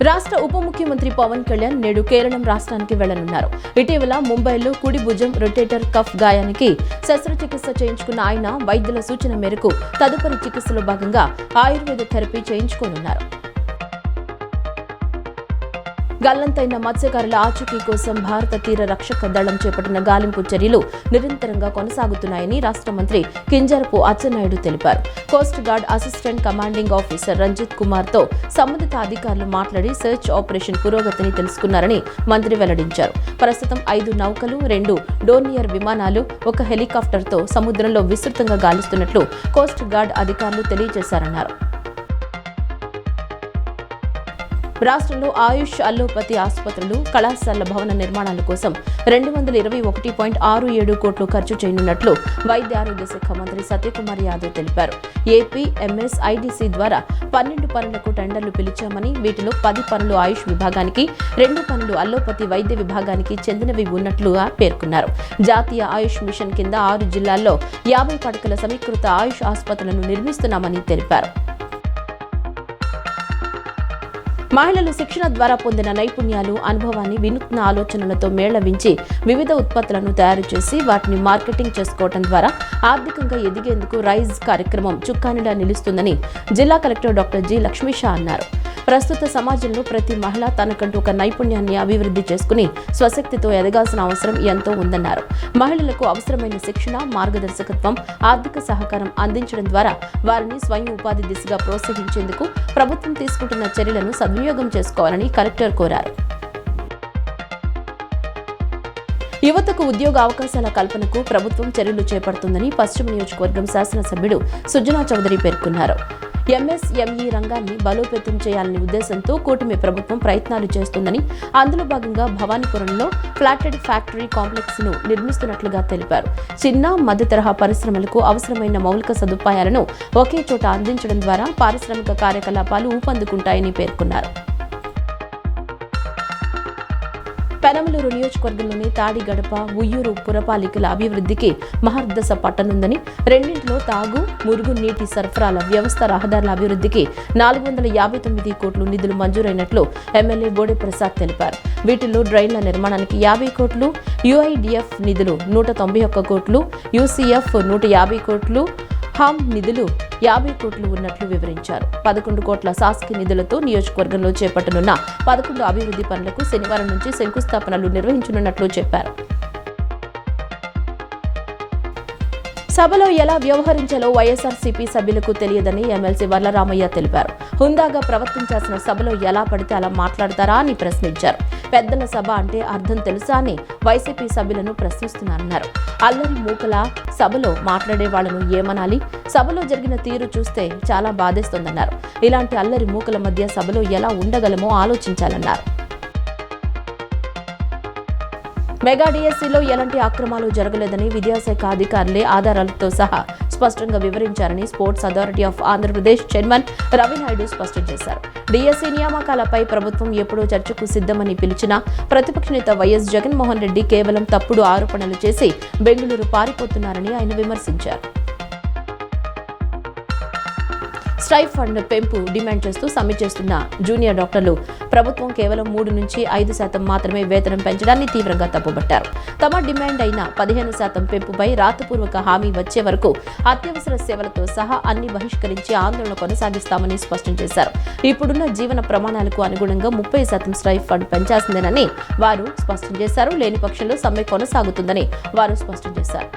రాష్ట్ర ఉప ముఖ్యమంత్రి పవన్ కళ్యాణ్ నేడు కేరళం రాష్ట్రానికి వెళ్లనున్నారు. ఇటీవల ముంబైలో కుడి భుజం రొటేటర్ కఫ్ గాయానికి శస్త్రచికిత్స చేయించుకున్న ఆయన వైద్యుల సూచన మేరకు తదుపరి చికిత్సలో భాగంగా ఆయుర్వేద థెరపీ చేయించుకోనున్నారు. గల్లంతైన మత్స్యకారుల ఆచూకీ కోసం భారత తీర రక్షక దళం చేపట్టిన గాలింపు చర్యలు నిరంతరంగా కొనసాగుతున్నాయని రాష్ట్ర మంత్రి కింజరపు అచ్చెన్నాయుడు తెలిపారు. Coast guard assistant commanding officer Ranjith Kumar తో సంబంధిత అధికారులు మాట్లాడి సెర్చ్ ఆపరేషన్ పురోగతిని తెలుసుకున్నారని మంత్రి వెల్లడించారు. ప్రస్తుతం 5 నౌకలు, 2 డోర్నియర్ విమానాలు, 1 హెలికాప్టర్తో సముద్రంలో విస్తృతంగా గాలిస్తున్నట్లు కోస్ట్ గార్డ్ అధికారులు తెలియజేశారన్నారు. రాష్ట్రంలో ఆయుష్, అల్లోపతి ఆసుపత్రులు, కళాశాలల భవన నిర్మాణాల కోసం 221.67 కోట్లు ఖర్చు చేయనున్నట్లు వైద్య ఆరోగ్య శాఖ మంత్రి సత్యకుమార్ యాదవ్ తెలిపారు. ఏపీ ఎంఎస్ఐడిసి ద్వారా 12 పనులకు టెండర్లు పిలిచామని, వీటిలో 10 పనులు ఆయుష్ విభాగానికి, 2 పనులు అల్లోపతి వైద్య విభాగానికి చెందినవి ఉన్నట్లుగా పేర్కొన్నారు. జాతీయ ఆయుష్ మిషన్ కింద 6 జిల్లాల్లో 50 పడకల సమీకృత ఆయుష్ ఆసుపత్రులను నిర్మిస్తున్నామని తెలిపారు. మహిళలు శిక్షణ ద్వారా పొందిన నైపుణ్యాలు, అనుభవాన్ని వినూత్న ఆలోచనలతో మేళవించి వివిధ ఉత్పత్తులను తయారు చేసి వాటిని మార్కెటింగ్ చేసుకోవడం ద్వారా ఆర్థికంగా ఎదిగేందుకు రైజ్ కార్యక్రమం చుక్కానిలా నిలుస్తుందని జిల్లా కలెక్టర్ డాక్టర్ జి లక్ష్మీషా అన్నారు. ప్రస్తుత సమాజంలో ప్రతి మహిళ తనకంటూ ఒక నైపుణ్యాన్ని అభివృద్ధి చేసుకుని స్వశక్తితో ఎదగాల్సిన అవసరం ఎంతో ఉందన్నారు. మహిళలకు అవసరమైన శిక్షణ, మార్గదర్శకత్వం, ఆర్థిక సహకారం అందించడం ద్వారా వారిని స్వయం ఉపాధి దిశగా ప్రోత్సహించేందుకు ప్రభుత్వం తీసుకుంటున్న చర్యలను సద్వినియోగం చేసుకోవాలని కలెక్టర్ కోరారు. యువతకు ఉద్యోగ అవకాశాల కల్పనకు ప్రభుత్వం చర్యలు చేపడుతుందని పశ్చిమ నియోజకవర్గం శాసనసభ్యుడు సుజనా చౌదరి పేర్కొన్నారు. ఎంఎస్ఎంఈ రంగాన్ని బలోపేతం చేయాలనే ఉద్దేశంతో కూటమి ప్రభుత్వం ప్రయత్నాలు చేస్తుందని, అందులో భాగంగా భవానీపురంలో ఫ్లాటెడ్ ఫ్యాక్టరీ కాంప్లెక్స్ ను నిర్మిస్తున్నట్లుగా తెలిపారు. చిన్న, మధ్య తరహా పరిశ్రమలకు అవసరమైన మౌలిక సదుపాయాలను ఒకే చోట అందించడం ద్వారా పారిశ్రామిక కార్యకలాపాలు ఊపందుకుంటాయని పేర్కొన్నారు. పెనమలూరు నియోజకవర్గంలోని తాడిగడప, ఉయ్యూరు పురపాలికల అభివృద్ధికి మహర్దశ పట్టనుందని, రెండింటిలో తాగు, మురుగునీటి సరఫరాల వ్యవస్థ, రహదారుల అభివృద్ధికి 459 కోట్లు నిధులు మంజూరైనట్లు ఎమ్మెల్యే బోడే ప్రసాద్ తెలిపారు. వీటిల్లో డ్రైన్ల నిర్మాణానికి 50 కోట్లు, యుఐడిఎఫ్ నిధులు 191 కోట్లు, యూసీఎఫ్ 150 కోట్లు, హామ్ నిధులు 50 కోట్లు ఉన్నట్లు వివరించారు. 11 కోట్ల శాసకి నిధులతో నియోజకవర్గంలో చేపట్టనున్న 11 అభివృద్ధి పనులకు శనివారం నుంచి శంకుస్థాపనలు నిర్వహించనున్నట్లు చెప్పారు. సభలో ఎలా వ్యవహరించాలో వైఎస్ఆర్సీపీ సభ్యులకు తెలియదని ఎమ్మెల్సీ వర్లరామయ్య తెలిపారు. హుందాగా ప్రవర్తించాల్సిన సభలో ఎలా పడితే అలా మాట్లాడతారా అని ప్రశ్నించారు. పెద్దల సభ అంటే అర్థం తెలుసా అని వైసీపీ సభ్యులను ప్రశ్నిస్తున్నారన్నారు. అల్లరి మూకల సభలో మాట్లాడే వాళ్లను ఏమనాలి? సభలో జరిగిన తీరు చూస్తే చాలా బాధేస్తోందన్నారు. ఇలాంటి అల్లరి మూకల మధ్య సభలో ఎలా ఉండగలమో ఆలోచించాలన్నారు. మెగా డిఎస్సీలో ఎలాంటి అక్రమాలు జరగలేదని విద్యాశాఖ అధికారులే ఆధారాలతో సహా స్పష్టంగా వివరించారని sports authority of Andhra Pradesh chairman Ravinayudu స్పష్టం చేశారు. డిఎస్సీ నియామకాలపై ప్రభుత్వం ఎప్పుడూ చర్చకు సిద్ధమని పిలిచినా ప్రతిపక్ష నేత వైఎస్ జగన్మోహన్ రెడ్డి కేవలం తప్పుడు ఆరోపణలు చేసి బెంగళూరు పారిపోతున్నారని ఆయన విమర్శించారు. స్టైఫండ్ పెంపు డిమాండ్ చేస్తూ సమ్మె చేస్తున్న జూనియర్ డాక్టర్లు ప్రభుత్వం కేవలం 3 నుంచి 5% మాత్రమే వేతనం పెంచడాన్ని తీవ్రంగా తప్పుబట్టారు. తమ డిమాండ్ అయిన 15% పెంపుపై రాతపూర్వక హామీ వచ్చే వరకు అత్యవసర సేవలతో సహా అన్ని బహిష్కరించి ఆందోళన కొనసాగిస్తామని స్పష్టం చేశారు. ఇప్పుడున్న జీవన ప్రమాణాలకు అనుగుణంగా 30% స్టైఫండ్ పెంచాల్సిందేనని వారు స్పష్టం చేశారు. లేని పక్షంలో సమ్మె కొనసాగుతుందని వారు స్పష్టం చేశారు.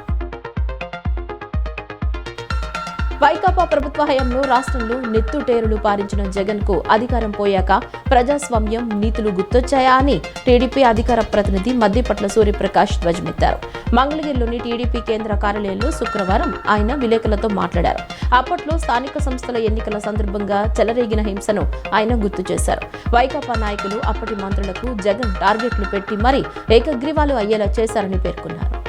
వైకాపా ప్రభుత్వ హయాంలో రాష్ట్రంలో నెత్తుటేరులు పారించిన జగన్ కు అధికారం పోయాక ప్రజాస్వామ్యం, నీతులు గుర్తొచ్చాయా అని టీడీపీ అధికార ప్రతినిధి మద్దిపట్ల సూర్యప్రకాష్ ధ్వజమెత్తారు. మంగళగిరిలోని టీడీపీ కేంద్ర కార్యాలయంలో శుక్రవారం ఆయన విలేకరులతో మాట్లాడారు. అప్పట్లో స్థానిక సంస్థల ఎన్నికల సందర్భంగా చెలరేగిన హింసను ఆయన గుర్తు చేశారు. వైకాపా నాయకులు అప్పటి మంత్రులకు జగన్ టార్గెట్లు పెట్టి మరీ ఏకగ్రీవాలు అయ్యేలా చేశారని పేర్కొన్నారు.